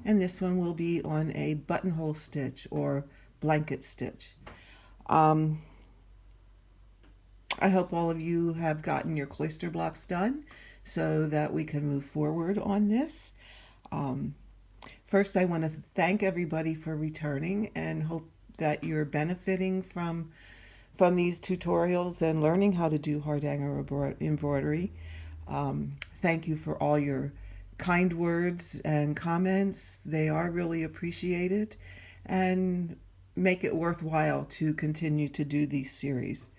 and this one will be on a buttonhole stitch or blanket stitch. Um, I hope all of you have gotten your cloister blocks done so that we can move forward on this. Um, First, I want to thank everybody for returning and hope that you're benefiting from these tutorials and learning how to do Hardanger embroidery. Thank you for all your kind words and comments. They are really appreciated and make it worthwhile to continue to do these series.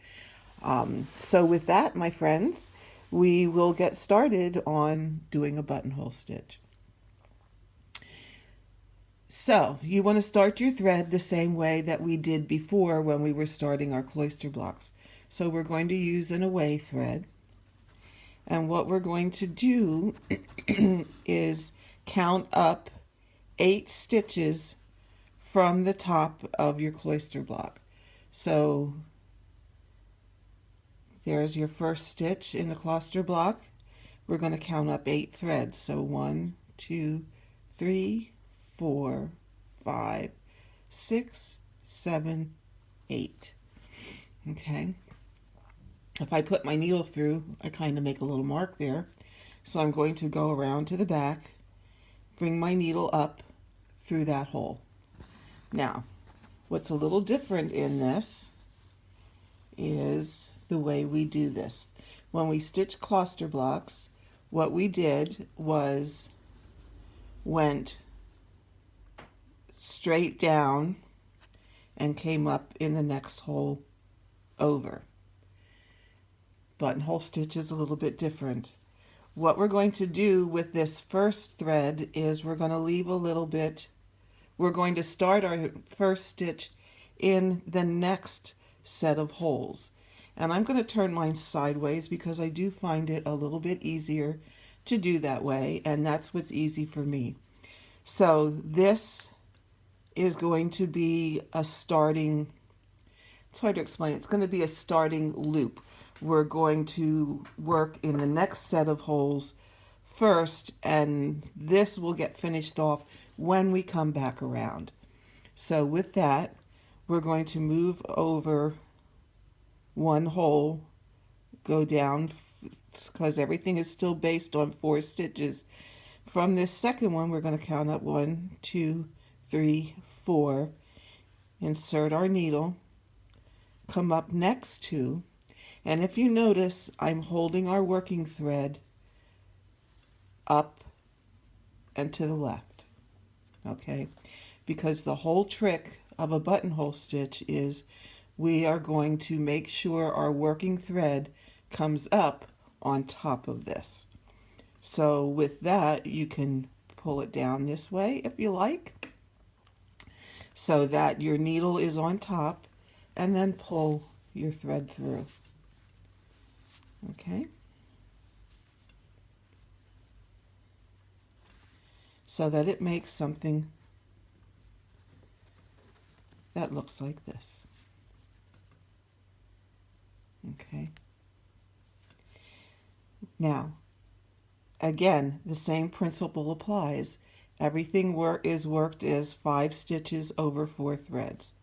So with that, my friends, we will get started on doing a buttonhole stitch. So you want to start your thread the same way that we did before when we were starting our cloister blocks. So we're going to use an away thread. And what we're going to do is count up 8 stitches from the top of your cloister block. So there's your first stitch in the cloister block. We're going to count up 8 threads. So 1, 2, 3, 4, 5, 6, 7, 8. Okay. If I put my needle through, I kind of make a little mark there. So I'm going to go around to the back, bring my needle up through that hole. Now, what's a little different in this is the way we do this. When we stitch cloister blocks, what we did was went straight down and came up in the next hole over. Buttonhole stitch is a little bit different. What we're going to do with this first thread is we're going to leave a little bit. We're going to start our first stitch in the next set of holes. And I'm going to turn mine sideways because I do find it a little bit easier to do that way, and that's what's easy for me. So this is going to be a starting, it's hard to explain, it's going to be a starting loop. We're going to work in the next set of holes first, and this will get finished off when we come back around. So with that, we're going to move over one hole, go down, because everything is still based on 4 stitches. From this second one, we're going to count up 1, 2, 3, 4, insert our needle, come up next to, and if you notice, I'm holding our working thread up and to the left, okay? Because the whole trick of a buttonhole stitch is we are going to make sure our working thread comes up on top of this. So with that, you can pull it down this way if you like, so that your needle is on top, and then pull your thread through. Okay. So that it makes something that looks like this. Okay. Now, again, the same principle applies. Everything is worked as 5 stitches over 4 threads.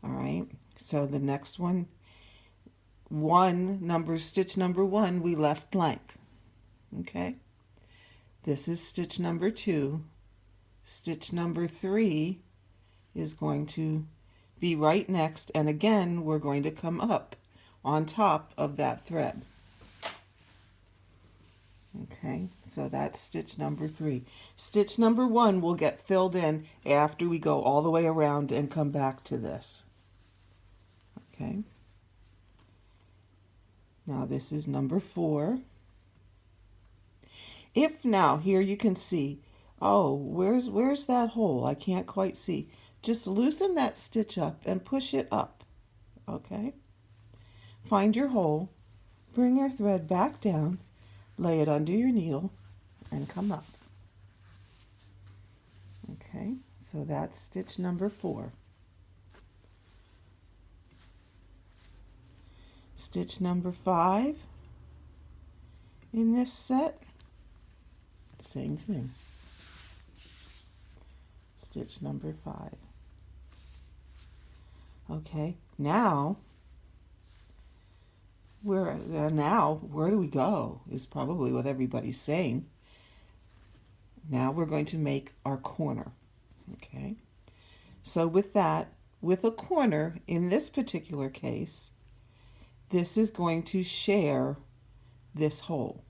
All right. So the next one, stitch number 1, we left blank. Okay. This is stitch number 2. Stitch number 3 is going to be right next, and again we're going to come up on top of that thread. Okay, so that's stitch number 3. Stitch number 1 will get filled in after we go all the way around and come back to this. Okay. Now this is number 4. If now, here you can see, oh, where's that hole? I can't quite see. Just loosen that stitch up and push it up. Okay. Find your hole, bring your thread back down, lay it under your needle, and come up. Okay, so that's stitch number 4. Stitch number 5 in this set, same thing. stitch number 5. Okay, now where do we go is probably what everybody's saying. Now we're going to make our corner. Okay, so with that, with a corner in this particular case, this is going to share this hole.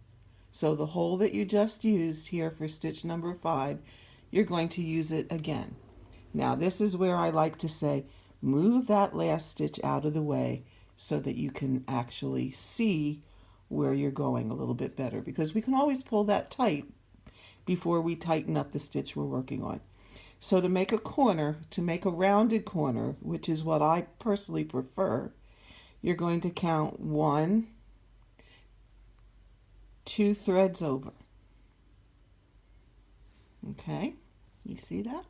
So the hole that you just used here for stitch number 5, you're going to use it again. Now this is where I like to say, move that last stitch out of the way so that you can actually see where you're going a little bit better, because we can always pull that tight before we tighten up the stitch we're working on. So to make a corner, to make a rounded corner, which is what I personally prefer, you're going to count 1, 2 threads over. Okay, you see that?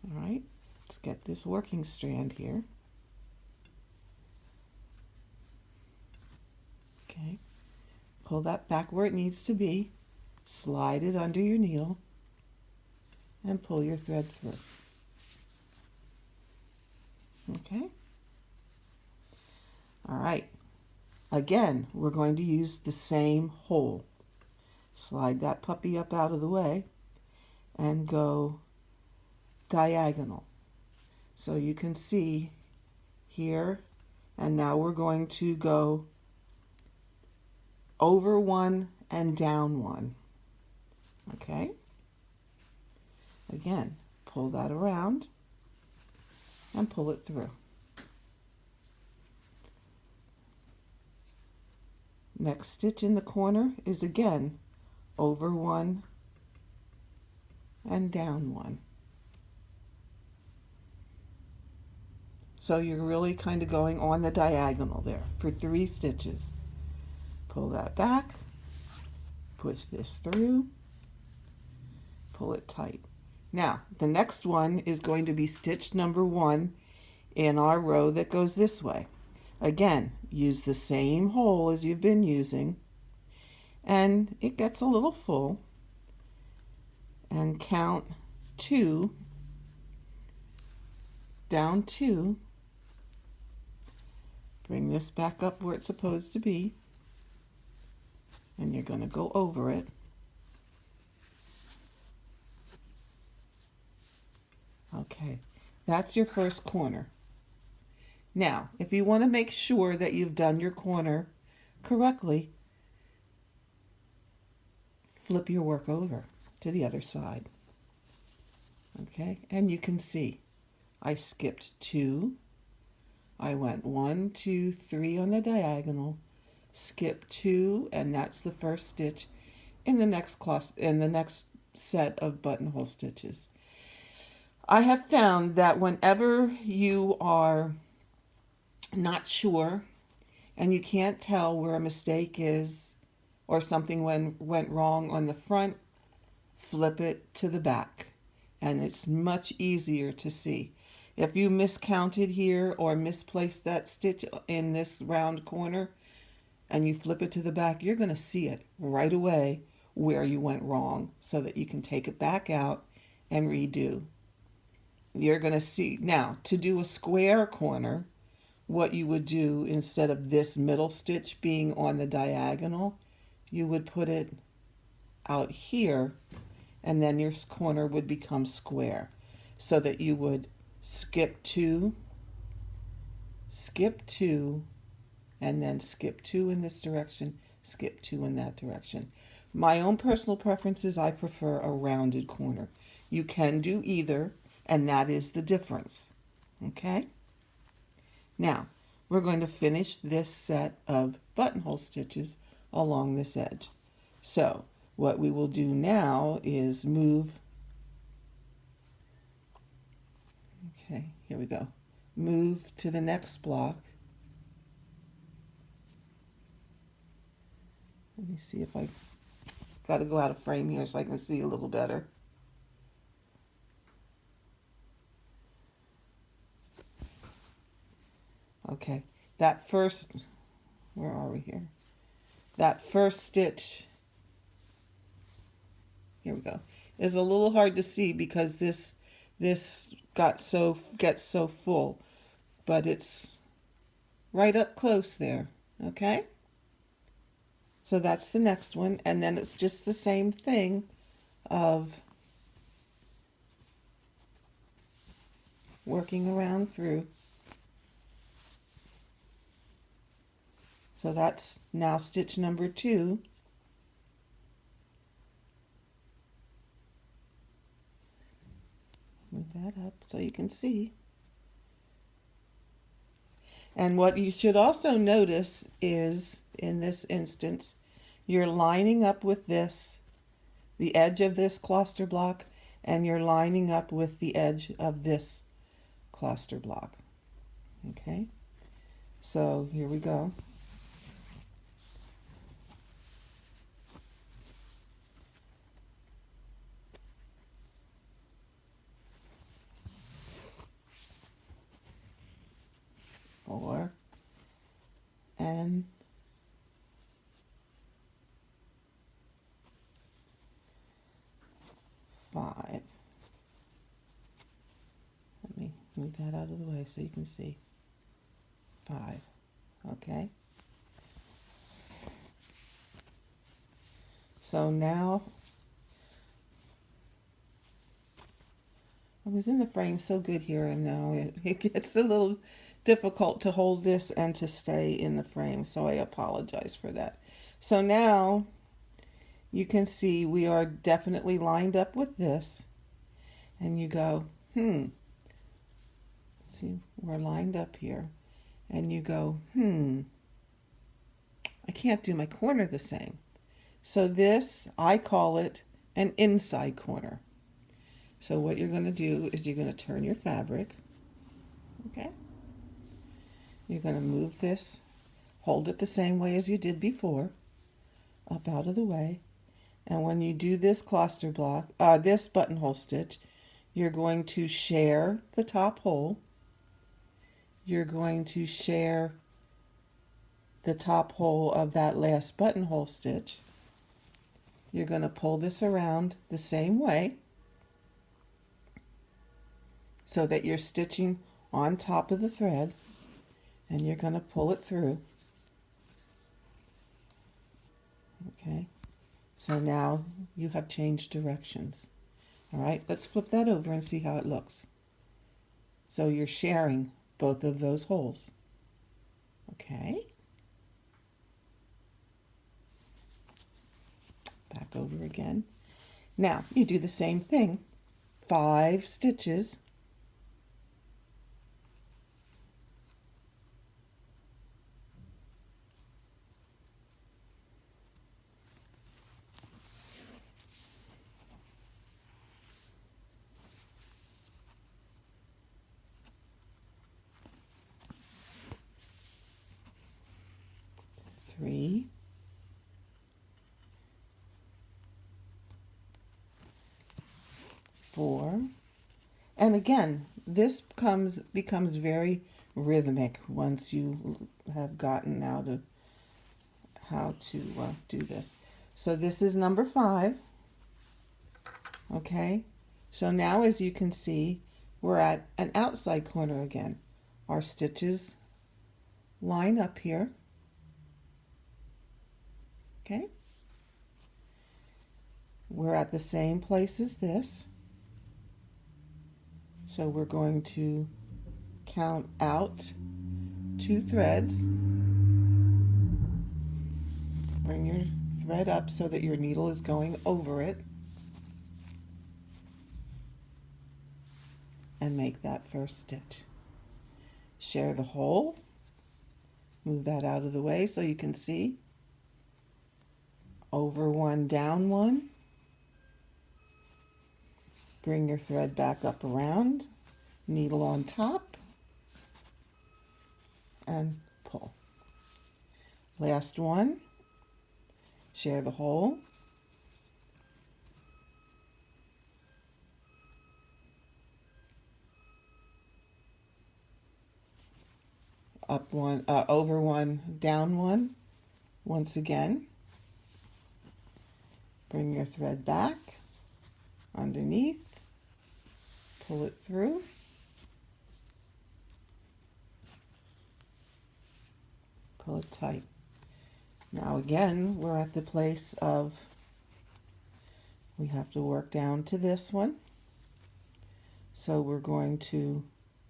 All right, let's get this working strand here. Okay, pull that back where it needs to be, slide it under your needle, and pull your thread through. Okay, all right, again, we're going to use the same hole. Slide that puppy up out of the way and go diagonal. So you can see here, and now we're going to go over 1 and down 1. Okay? Again, pull that around and pull it through. Next stitch in the corner is again over 1 and down 1. So you're really kind of going on the diagonal there for 3 stitches. Pull that back, push this through, pull it tight. Now, the next one is going to be stitch number 1 in our row that goes this way. Again, use the same hole as you've been using, and it gets a little full, and count 2, down 2, bring this back up where it's supposed to be, and you're going to go over it. Okay, that's your first corner. Now, if you want to make sure that you've done your corner correctly, flip your work over to the other side. Okay, and you can see I skipped 2. I went 1, 2, 3 on the diagonal, skip 2, and that's the first stitch in the next set of buttonhole stitches. I have found that whenever you are not sure and you can't tell where a mistake is or something went wrong on the front, flip it to the back and it's much easier to see. If you miscounted here or misplaced that stitch in this round corner and you flip it to the back, you're going to see it right away where you went wrong so that you can take it back out and redo. You're going to see. Now, to do a square corner, what you would do instead of this middle stitch being on the diagonal, you would put it out here, and then your corner would become square, so that you would skip 2, and then skip 2 in this direction, skip 2 in that direction. My own personal preference is I prefer a rounded corner. You can do either, and that is the difference. Okay? Now, we're going to finish this set of buttonhole stitches along this edge. So, what we will do now is move. Okay, here we go. Move to the next block. Let me see if I got to go out of frame here so I can see a little better. Okay, that first, where are we here? That first stitch, here we go. is a little hard to see because this gets so full, but it's right up close there. Okay, so that's the next one, and then it's just the same thing of working around through. So that's now stitch number 2. Move that up so you can see. And what you should also notice is, in this instance, you're lining up with this, the edge of this cluster block, and you're lining up with the edge of this cluster block. Okay, so here we go. Four and 5. Let me move that out of the way so you can see. 5. Okay. So now I was in the frame so good here, and now it gets a little difficult to hold this and to stay in the frame, so I apologize for that. So now you can see we are definitely lined up with this, and you go, see, we're lined up here, and you go, I can't do my corner the same. So this, I call it an inside corner. So what you're going to do is you're going to turn your fabric, okay? You're going to move this, hold it the same way as you did before, up out of the way. And when you do this cluster block, this buttonhole stitch, you're going to share the top hole. You're going to share the top hole of that last buttonhole stitch. You're going to pull this around the same way so that you're stitching on top of the thread, and you're going to pull it through. Okay, so now you have changed directions. All right, let's flip that over and see how it looks. So you're sharing both of those holes. Okay, back over again. Now you do the same thing, 5 stitches. Three, 4, and again, this becomes very rhythmic once you have gotten out of how to do this. So this is number 5. Okay, so now as you can see, we're at an outside corner again. Our stitches line up here. Okay, we're at the same place as this, so we're going to count out 2 threads. Bring your thread up so that your needle is going over it, and make that first stitch. Share the hole, move that out of the way so you can see. Over 1, down 1. Bring your thread back up around, needle on top, and pull. Last one, share the hole. Up 1, over 1, down 1. Once again, bring your thread back underneath, pull it through, pull it tight. Now again, we're at the place of we have to work down to this one. So we're going to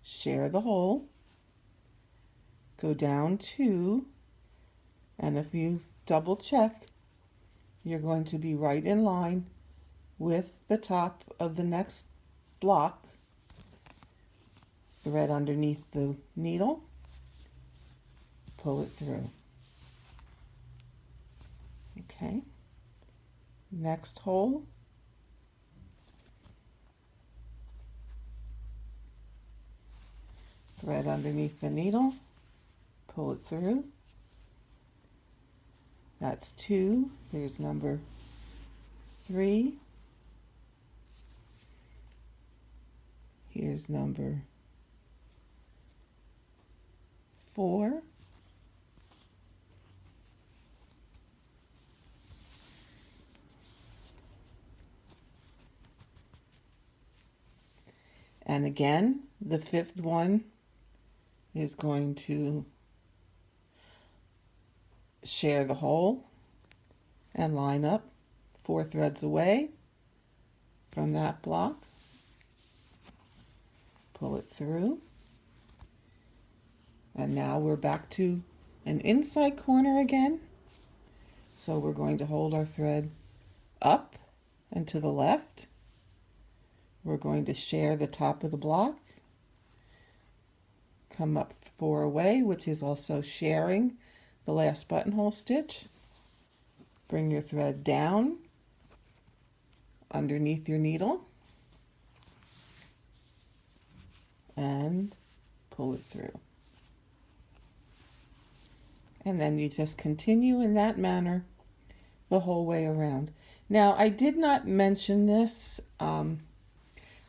share the hole, go down 2, and if you double check, you're going to be right in line with the top of the next block. Thread underneath the needle, pull it through. Okay, next hole, thread underneath the needle, pull it through. That's 2. Here's number 3. Here's number 4. And again, the 5th one is going to share the hole and line up 4 threads away from that block. Pull it through. And now we're back to an inside corner again. So we're going to hold our thread up and to the left. We're going to share the top of the block, come up 4 away, which is also sharing the last buttonhole stitch. Bring your thread down underneath your needle and pull it through. And then you just continue in that manner the whole way around. Now, I did not mention this.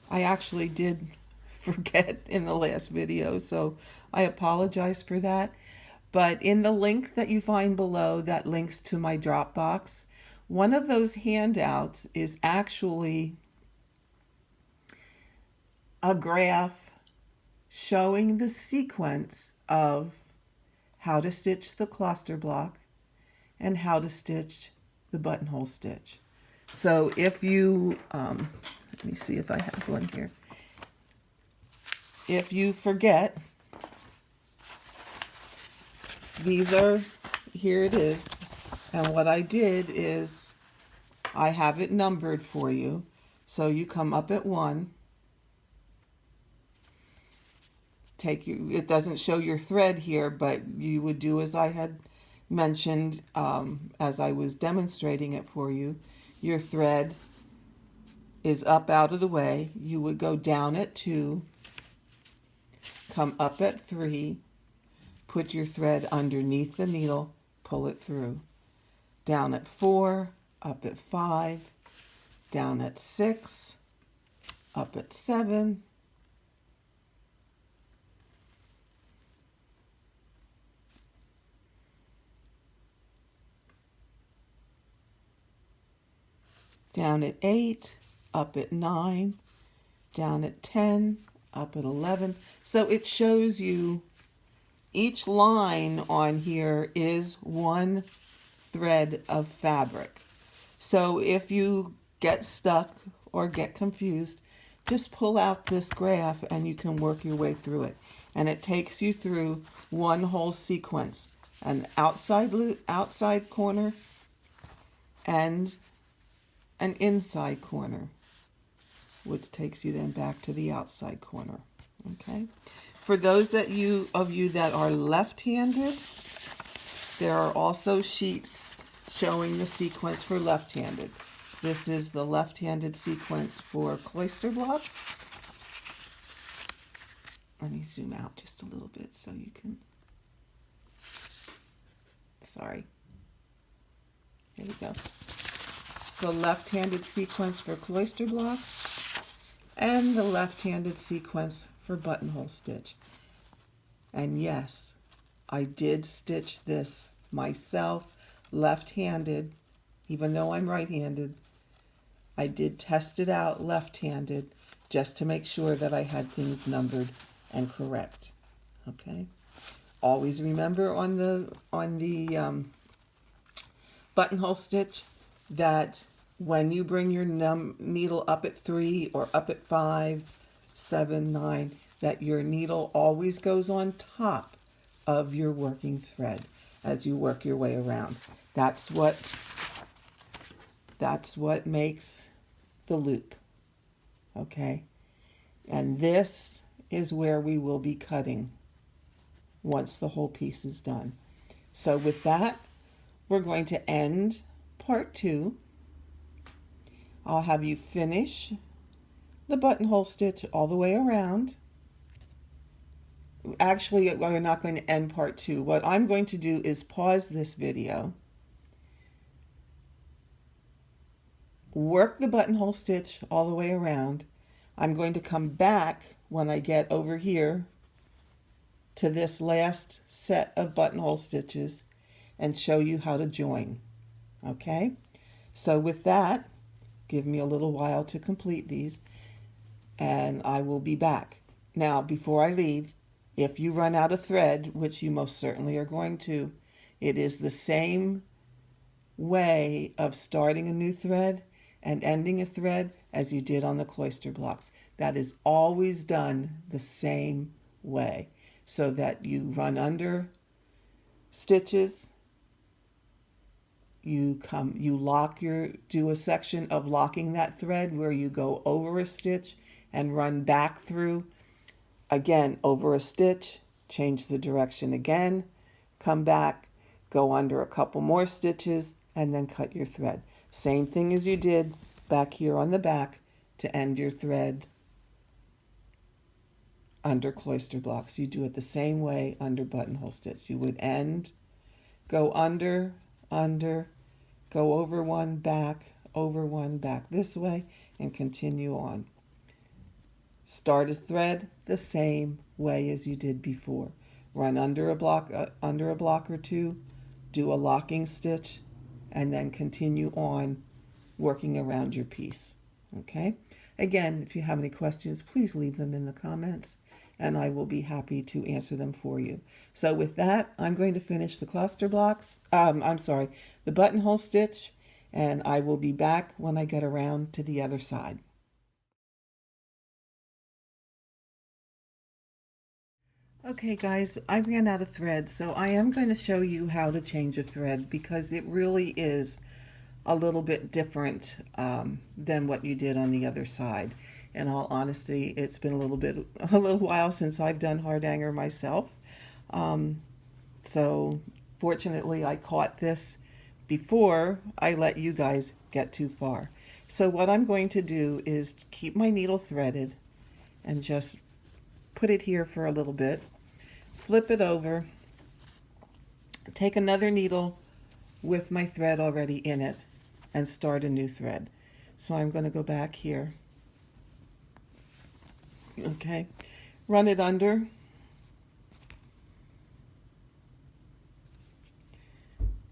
I actually did forget in the last video, so I apologize for that. But in the link that you find below that links to my Dropbox, one of those handouts is actually a graph showing the sequence of how to stitch the cluster block and how to stitch the buttonhole stitch. So if you, let me see if I have one here. If you forget, here it is. And what I did is I have it numbered for you. So you come up at 1. It doesn't show your thread here, but you would do as I had mentioned as I was demonstrating it for you. Your thread is up out of the way. You would go down at 2, come up at 3, put your thread underneath the needle, pull it through. Down at 4, up at 5, down at 6, up at 7, down at 8, up at 9, down at 10, up at 11. So it shows you each line on here is 1 thread of fabric. So if you get stuck or get confused, just pull out this graph and you can work your way through it. And it takes you through one whole sequence, an outside corner and an inside corner, which takes you then back to the outside corner. Okay. For those of you that are left-handed, there are also sheets showing the sequence for left-handed. This is the left-handed sequence for cloister blocks. Let me zoom out just a little bit so you can, sorry. Here we go. So left-handed sequence for cloister blocks and the left-handed sequence for buttonhole stitch. And yes, I did stitch this myself left-handed, even though I'm right-handed, I did test it out left-handed just to make sure that I had things numbered and correct. Okay. Always remember on the buttonhole stitch that when you bring your needle up at 3 or up at 5, 7, 9, that your needle always goes on top of your working thread as you work your way around. That's what makes the loop. Okay? And this is where we will be cutting once the whole piece is done. So with that, we're going to end part 2. I'll have you finish the buttonhole stitch all the way around. Actually, we're not going to end part 2. What I'm going to do is pause this video, work the buttonhole stitch all the way around. I'm going to come back when I get over here to this last set of buttonhole stitches and show you how to join. Okay? So with that, give me a little while to complete these, and I will be back. Now, before I leave, if you run out of thread, which you most certainly are going to, it is the same way of starting a new thread and ending a thread as you did on the cloister blocks. That is always done the same way, so that you run under stitches, you do a section of locking that thread where you go over a stitch and run back through, again over a stitch, change the direction again, come back, go under a couple more stitches, and then cut your thread. Same thing as you did back here on the back to end your thread under cloister blocks. You do it the same way under buttonhole stitch. You would end, go under, go over one, back this way, and continue on. Start a thread the same way as you did before. Run under a block or two, do a locking stitch, and then continue on working around your piece. Okay? Again, if you have any questions, please leave them in the comments, and I will be happy to answer them for you. So with that, I'm going to finish the cluster blocks, the buttonhole stitch, and I will be back when I get around to the other side. Okay guys, I ran out of thread, so I am going to show you how to change a thread, because it really is a little bit different than what you did on the other side. In all honesty, it's been a little while since I've done Hardanger myself. So fortunately I caught this before I let you guys get too far. So what I'm going to do is keep my needle threaded and just put it here for a little bit, flip it over, take another needle with my thread already in it, and start a new thread. So I'm going to go back here. Okay, run it under,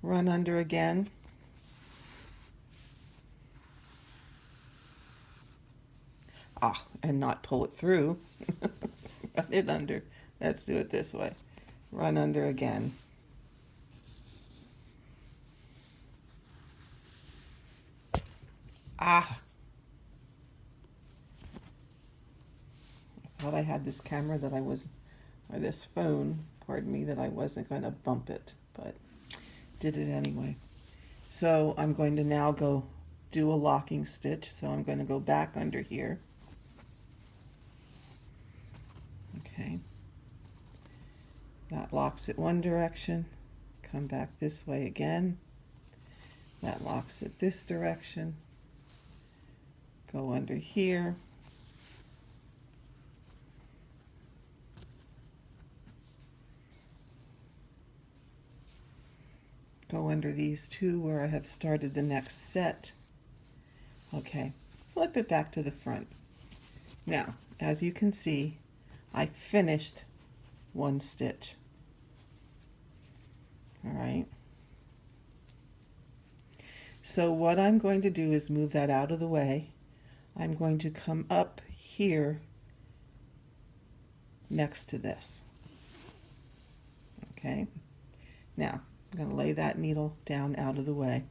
run under again, and not pull it through. Run it under. Let's do it this way. Run under again. I thought I had this camera that or this phone, pardon me, that I wasn't going to bump it, but did it anyway. So I'm going to now go do a locking stitch. So I'm going to go back under here. Okay. That locks it one direction. Come back this way again. That locks it this direction. Go under here. Go under these two where I have started the next set. Okay, flip it back to the front. Now, as you can see, I finished one stitch. All right. So what I'm going to do is move that out of the way. I'm going to come up here next to this. Okay, now I'm going to lay that needle down out of the way.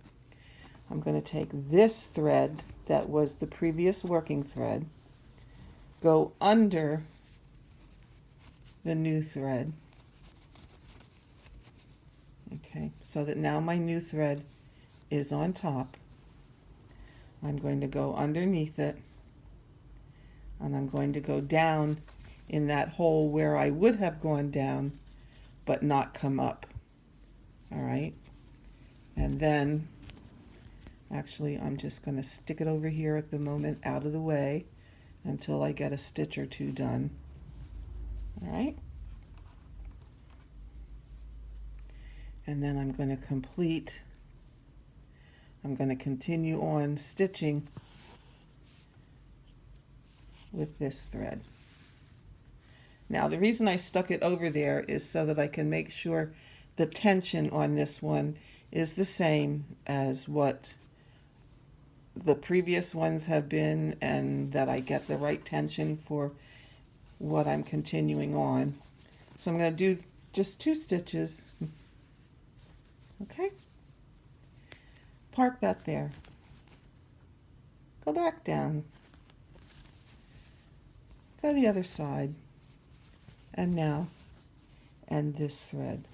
I'm going to take this thread that was the previous working thread, go under the new thread. Okay, so that now my new thread is on top. I'm going to go underneath it, and I'm going to go down in that hole where I would have gone down but not come up. All right, and then actually I'm just going to stick it over here at the moment out of the way until I get a stitch or two done. All right, and then I'm going to continue on stitching with this thread. Now the reason I stuck it over there is so that I can make sure the tension on this one is the same as what the previous ones have been, and that I get the right tension for what I'm continuing on. So I'm going to do just 2 stitches. Okay, park that there, go back down, go the other side, and now end this thread.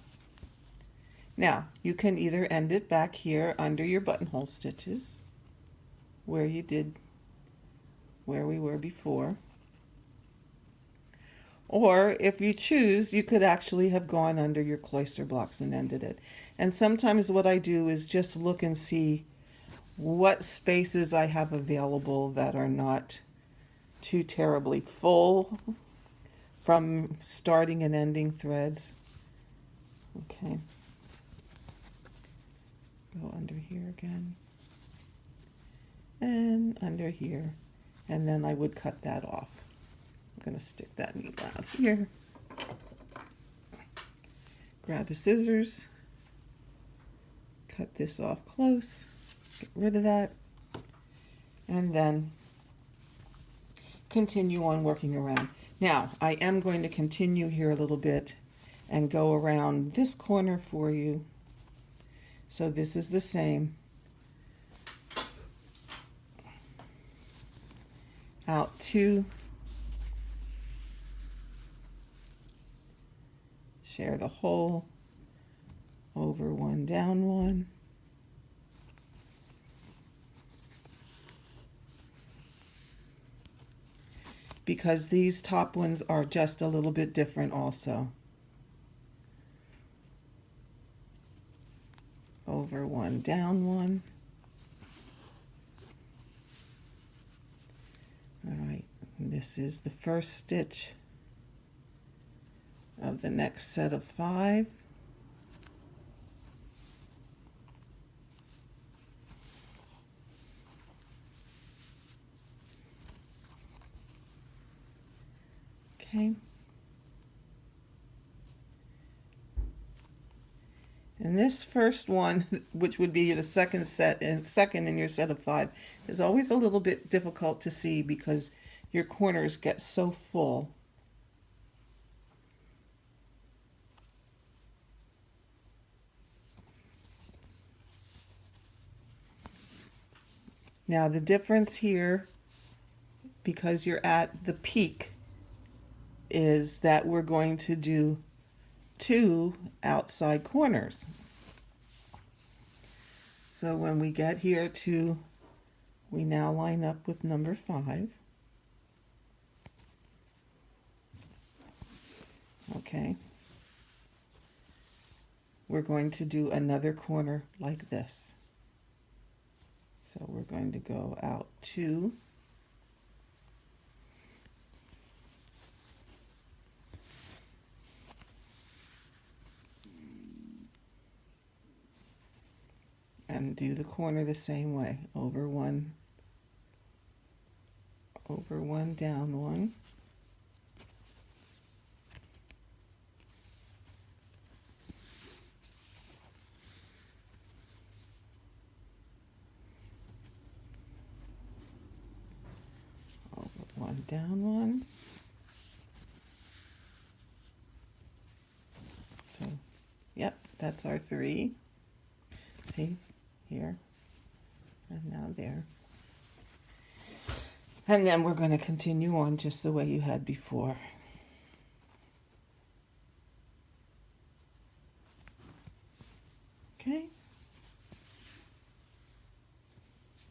Now you can either end it back here under your buttonhole stitches where we were before, or if you choose, you could actually have gone under your cloister blocks and ended it. And sometimes what I do is just look and see what spaces I have available that are not too terribly full from starting and ending threads. Okay, go under here again and under here, and then I would cut that off. I'm going to stick that needle out here, grab a scissors, cut this off close, get rid of that, and then continue on working around. Now I am going to continue here a little bit and go around this corner for you. So this is the same. Out 2, share the hole, over 1, down 1, because these top ones are just a little bit different also. Over 1, down 1. All right, and this is the first stitch of the next set of 5. Okay. And this first one, which would be the second in your set of 5, is always a little bit difficult to see because your corners get so full. Now the difference here, because you're at the peak, is that we're going to do 2 outside corners. So when we get here to, we now line up with number 5. Okay. We're going to do another corner like this. So we're going to go out 2. And do the corner the same way, over 1, down 1. one. So, yep, that's our 3. See, here, and now there. And then we're going to continue on just the way you had before. Okay.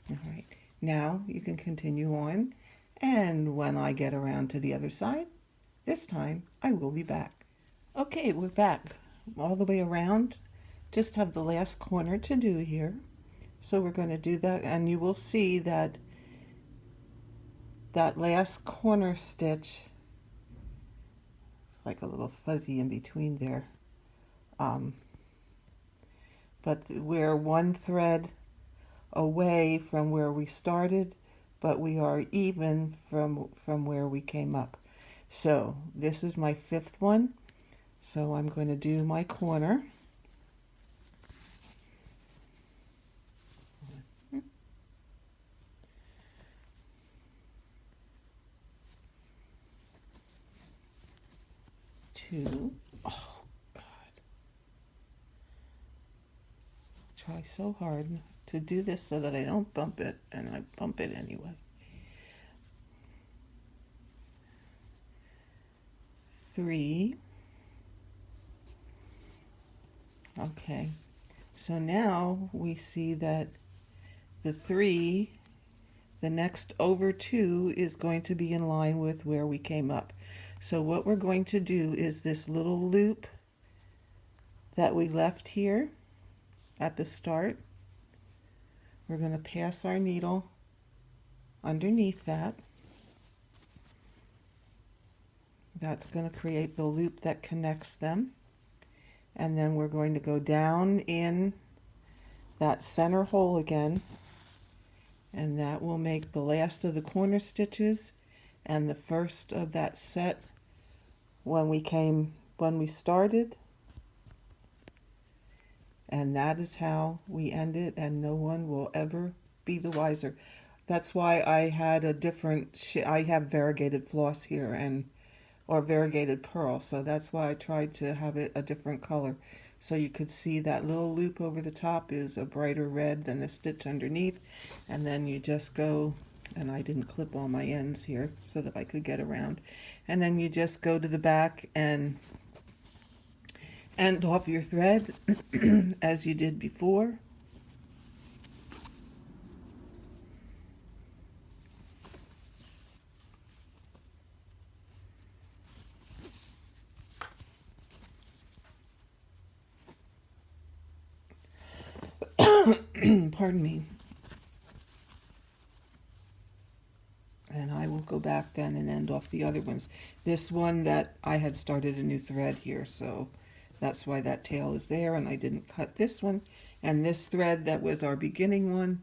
All right. Now you can continue on. And when I get around to the other side, this time I will be back. Okay, we're back all the way around. Just have the last corner to do here. So we're going to do that, and you will see that that last corner stitch, it's like a little fuzzy in between there. But we're one thread away from where we started, but we are even from where we came up. So this is my 5th one. So I'm going to do my corner. Two. Oh, God. Try so hard to do this so that I don't bump it, and I bump it anyway. 3. Okay. So now we see that the 3, the next over 2 is going to be in line with where we came up. So what we're going to do is this little loop that we left here at the start, we're going to pass our needle underneath that. That's going to create the loop that connects them. And then we're going to go down in that center hole again, and that will make the last of the corner stitches and the first of that set when we started. And that is how we end it, and no one will ever be the wiser. That's why I had a different I have variegated floss here, or variegated pearl, so that's why I tried to have it a different color. So you could see that little loop over the top is a brighter red than the stitch underneath. And then you just go, and I didn't clip all my ends here so that I could get around. And then you just go to the back and end off your thread as you did before. Pardon me. And I will go back then and end off the other ones. This one that I had started a new thread here, so that's why that tail is there, and I didn't cut this one. And this thread that was our beginning one,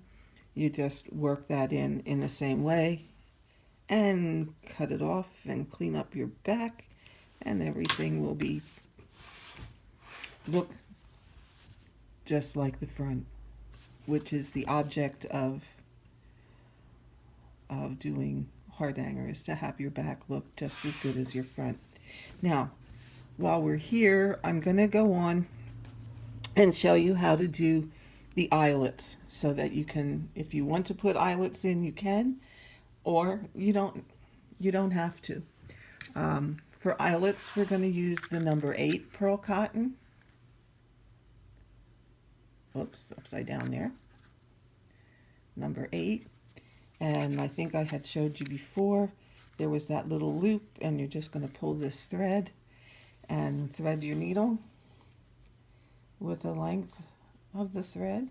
you just work that in the same way and cut it off and clean up your back, and everything will look just like the front, which is the object of doing Hardanger, is to have your back look just as good as your front. Now, while we're here, I'm going to go on and show you how to do the eyelets, so that you can, if you want to put eyelets in, you can, or you don't have to. For eyelets, we're going to use the number 8 pearl cotton. Oops, upside down there. Number 8. And I think I had showed you before, there was that little loop, and you're just going to pull this thread and thread your needle with the length of the thread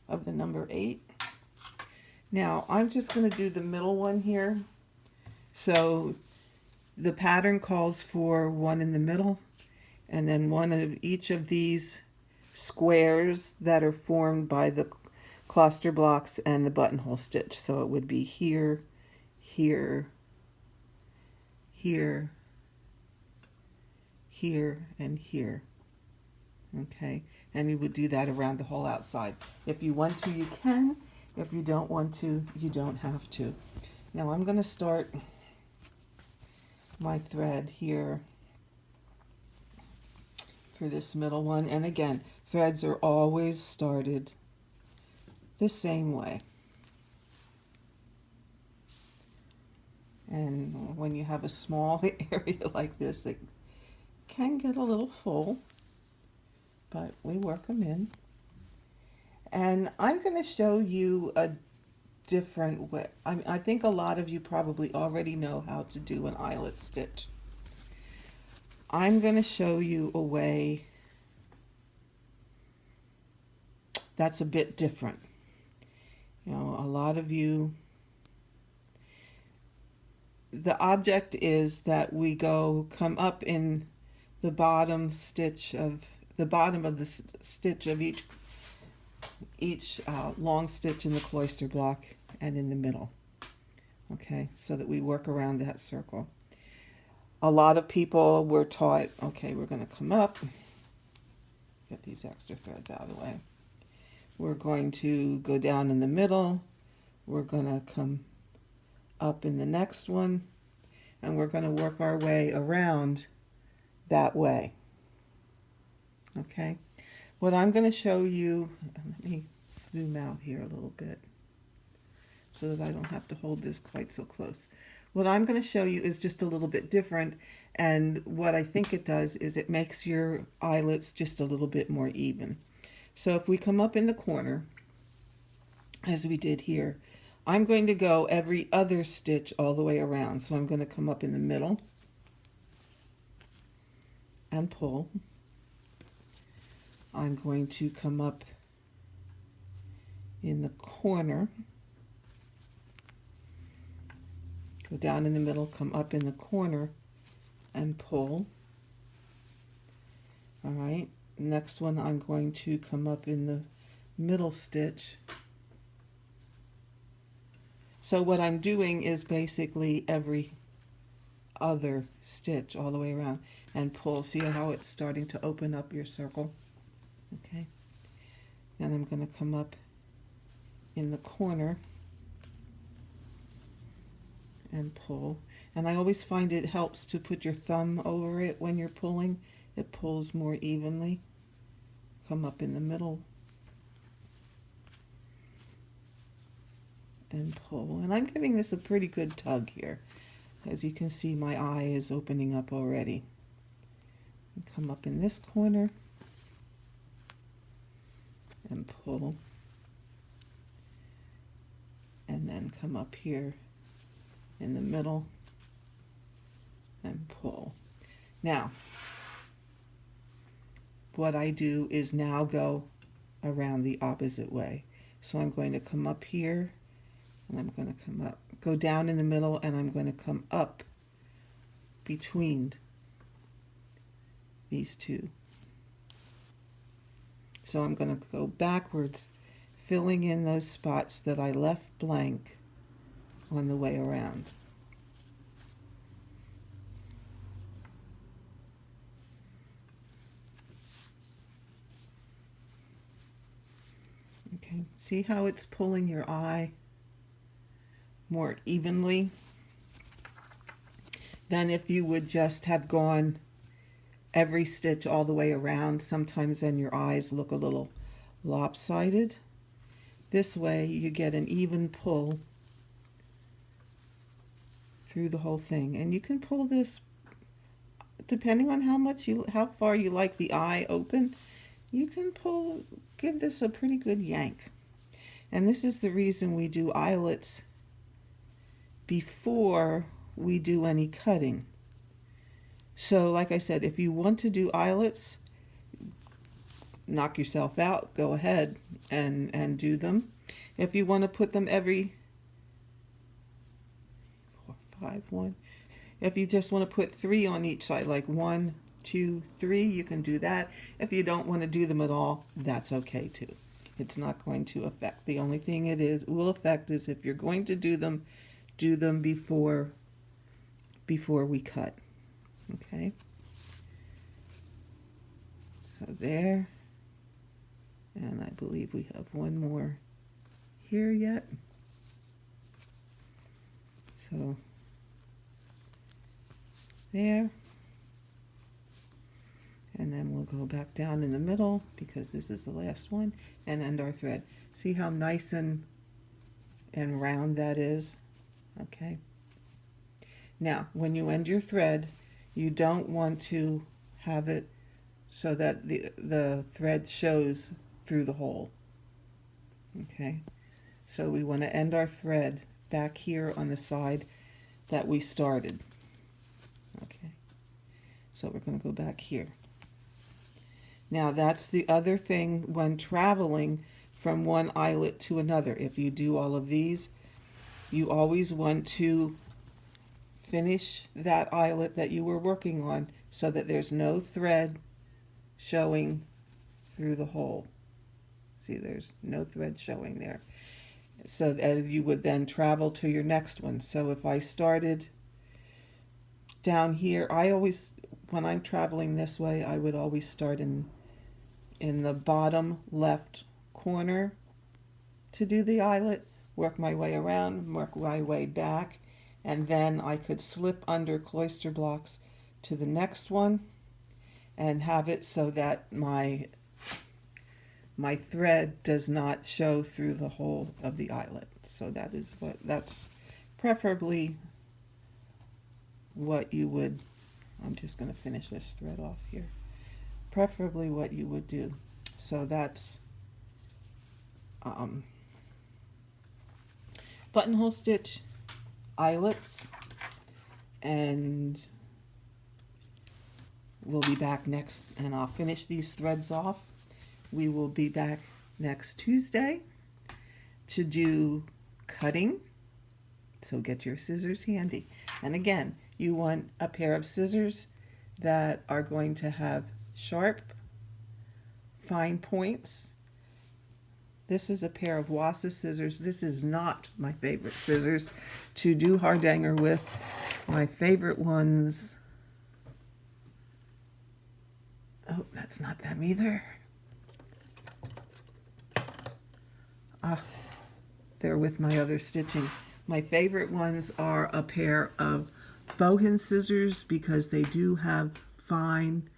of the number 8. Now I'm just going to do the middle one here. So the pattern calls for one in the middle, and then one of each of these squares that are formed by the cluster blocks and the buttonhole stitch. So it would be here, here, here, here, and here. Okay, and you would do that around the whole outside. If you want to, you can. If you don't want to, you don't have to. Now I'm going to start my thread here for this middle one. And again, threads are always started the same way. And when you have a small area like this, it can get a little full, but we work them in. And I'm going to show you a different way. I think a lot of you probably already know how to do an eyelet stitch. I'm going to show you a way that's a bit different. You know, a lot of you, the object is that we come up in the bottom stitch of the bottom of the stitch of each long stitch in the cloister block and in the middle. Okay, so that we work around that circle. A lot of people were taught, okay, we're going to come up, get these extra threads out of the way. We're going to go down in the middle. We're going to come up in the next one, and we're going to work our way around that way. Okay, what I'm going to show you, let me zoom out here a little bit so that I don't have to hold this quite so close. What I'm going to show you is just a little bit different, and what I think it does is it makes your eyelets just a little bit more even. So if we come up in the corner, as we did here, I'm going to go every other stitch all the way around. So I'm going to come up in the middle and pull. I'm going to come up in the corner, go down in the middle, come up in the corner and pull. All right, next one I'm going to come up in the middle stitch. So what I'm doing is basically every other stitch all the way around and pull. See how it's starting to open up your circle? Okay. Then I'm going to come up in the corner and pull. And I always find it helps to put your thumb over it when you're pulling. It pulls more evenly. Come up in the middle and pull. And I'm giving this a pretty good tug here. As you can see, my eye is opening up already. And come up in this corner and pull. And then come up here in the middle and pull. Now, what I do is now go around the opposite way. So I'm going to come up here, and I'm going to come up, go down in the middle, and I'm going to come up between these two. So I'm going to go backwards, filling in those spots that I left blank on the way around. Okay, see how it's pulling your eye more evenly than if you would just have gone every stitch all the way around. Sometimes then your eyes look a little lopsided. This way you get an even pull through the whole thing, and you can pull this depending on how far you like the eye open. You can give this a pretty good yank. And this is the reason we do eyelets before we do any cutting. So like I said, if you want to do eyelets, knock yourself out, go ahead and do them. If you want to put them every 4, 5, 1, if you just want to put 3 on each side, like 1, 2, 3, you can do that. If you don't want to do them at all, that's okay too. It's not going to affect. The only thing will affect is if you're going to do them before we cut. Okay. So there. And I believe we have one more here yet. So there. And then we'll go back down in the middle because this is the last one and end our thread. See how nice and round that is? Okay. Now, when you end your thread, you don't want to have it so that the thread shows through the hole. Okay. So we want to end our thread back here on the side that we started. Okay. So we're going to go back here. Now that's the other thing when traveling from one eyelet to another. If you do all of these, you always want to finish that eyelet that you were working on so that there's no thread showing through the hole. See, there's no thread showing there. So that you would then travel to your next one. So if I started down here, when I'm traveling this way, I would always start in the bottom left corner to do the eyelet, work my way around, work my way back, and then I could slip under cloister blocks to the next one and have it so that my thread does not show through the hole of the eyelet. So that's preferably what you would, I'm just going to finish this thread off here. Preferably what you would do. So that's buttonhole stitch, eyelets, and we'll be back next, and I'll finish these threads off. We will be back next Tuesday to do cutting, so get your scissors handy. And again, you want a pair of scissors that are going to have sharp, fine points. This is a pair of Wassa scissors. This is not my favorite scissors to do Hardanger with. My favorite ones, oh, that's not them either. They're with my other stitching. My favorite ones are a pair of bohin scissors because they do have fine,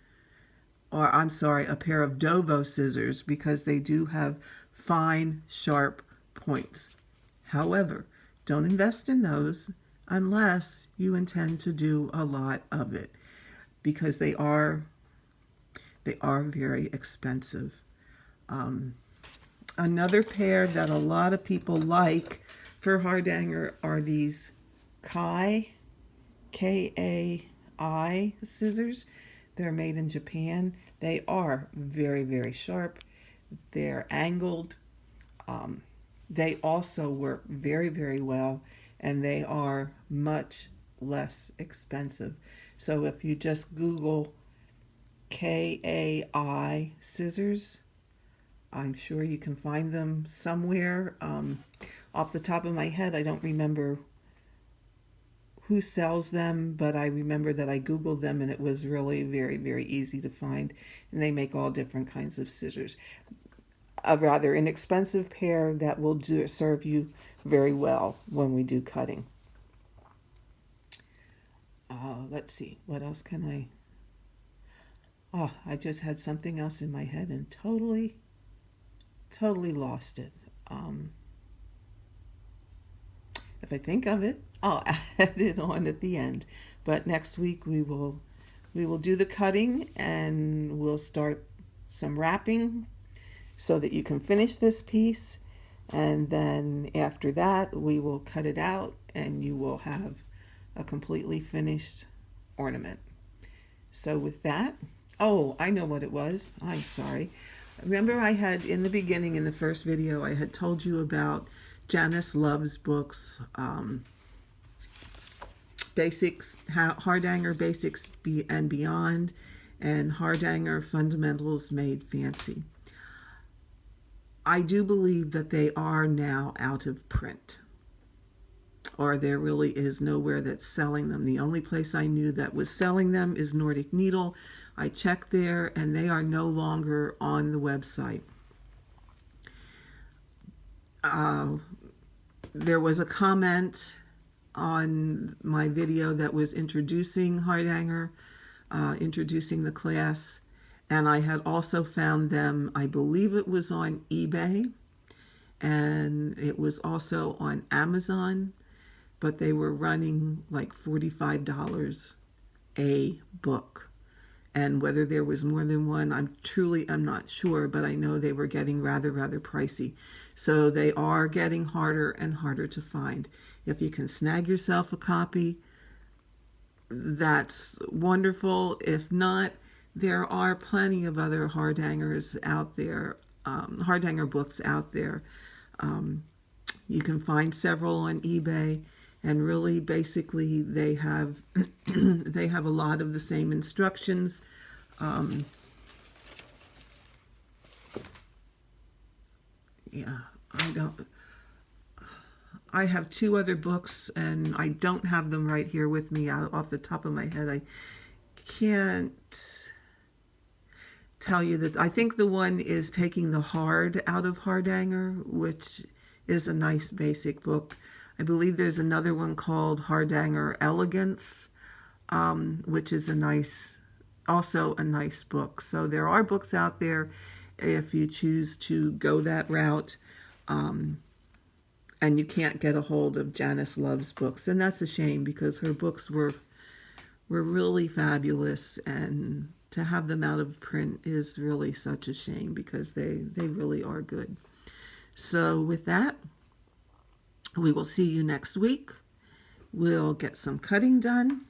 or I'm sorry, a pair of Dovo scissors because they do have fine, sharp points. However, don't invest in those unless you intend to do a lot of it because they are very expensive. Another pair that a lot of people like for Hardanger are these Kai, K-A-I scissors. They're made in Japan. They are very, very sharp. They're angled. They also work very, very well, and they are much less expensive. So if you just Google K-A-I scissors, I'm sure you can find them somewhere. Off the top of my head, I don't remember who sells them, but I remember that I Googled them and it was really very, very easy to find. And they make all different kinds of scissors. A rather inexpensive pair that will serve you very well when we do cutting. Let's see, what else can I just had something else in my head and totally lost it. If I think of it, I'll add it on at the end. But next week we will do the cutting and we'll start some wrapping so that you can finish this piece, and then after that we will cut it out and you will have a completely finished ornament. So with that, oh, I know what it was. I'm sorry. Remember I had in the beginning, in the first video, I had told you about Janice Love's books, Basics, Hardanger Basics and Beyond, and Hardanger Fundamentals Made Fancy. I do believe that they are now out of print, or there really is nowhere that's selling them. The only place I knew that was selling them is Nordic Needle. I checked there and they are no longer on the website. There was a comment on my video that was introducing Hardanger, introducing the class. And I had also found them, I believe it was on eBay, and it was also on Amazon, but they were running like $45 a book. And whether there was more than one, I'm not sure, but I know they were getting rather pricey. So they are getting harder and harder to find. If you can snag yourself a copy, that's wonderful. If not, there are plenty of other Hardangers out there, Hardanger books out there. You can find several on eBay, and really basically they have they have a lot of the same instructions. Yeah, I have two other books, and I don't have them right here with me off the top of my head. I can't tell you that. I think the one is Taking the Hard Out of Hardanger, which is a nice basic book. I believe there's another one called Hardanger Elegance, which is also a nice book. So there are books out there if you choose to go that route. And you can't get a hold of Janice Love's books, and that's a shame because her books were really fabulous, and to have them out of print is really such a shame because they really are good. So with that, we will see you next week. We'll get some cutting done.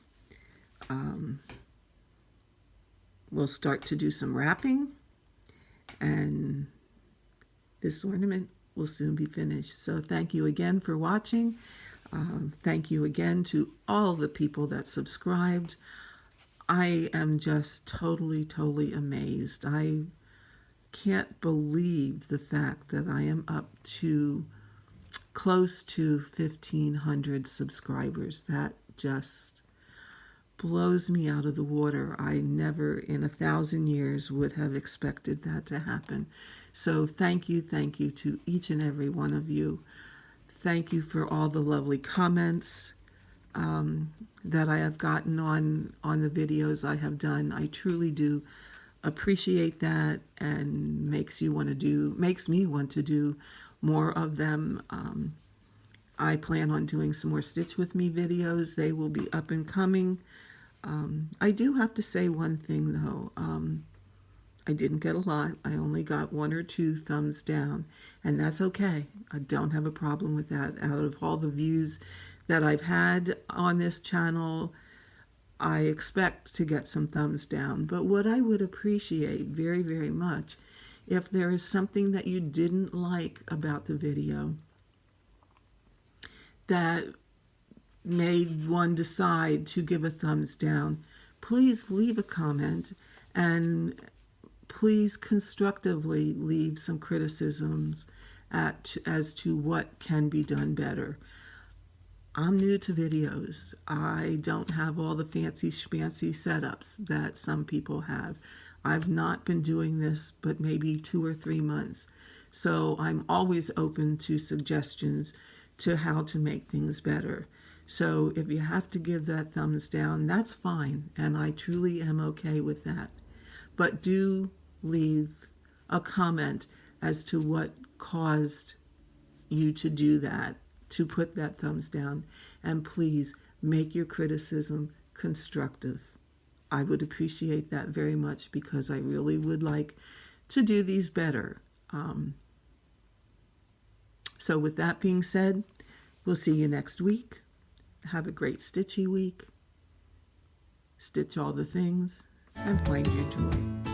We'll start to do some wrapping, and this ornament will soon be finished. So thank you again for watching. Thank you again to all the people that subscribed. I am just totally amazed. I can't believe the fact that I am up to close to 1,500 subscribers. That just blows me out of the water. I never in 1,000 years would have expected that to happen. So thank you to each and every one of you. Thank you for all the lovely comments that I have gotten on the videos I have done. I truly do appreciate that, and makes me want to do more of them. I plan on doing some more Stitch With Me videos. They will be up and coming. I do have to say one thing though. I didn't get a lot. I only got 1 or 2 thumbs down, and that's okay. I don't have a problem with that. Out of all the views that I've had on this channel, I expect to get some thumbs down. But what I would appreciate very much, if there is something that you didn't like about the video that made one decide to give a thumbs down, please leave a comment, and please constructively leave some criticisms as to what can be done better. I'm new to videos. I don't have all the fancy schmancy setups that some people have. I've not been doing this but maybe 2 or 3 months. So I'm always open to suggestions to how to make things better. So if you have to give that thumbs down, that's fine, and I truly am okay with that. But do leave a comment as to what caused you to do that, to put that thumbs down, and please make your criticism constructive. I would appreciate that very much because I really would like to do these better. So with that being said, we'll see you next week. Have a great stitchy week. Stitch all the things and find your joy.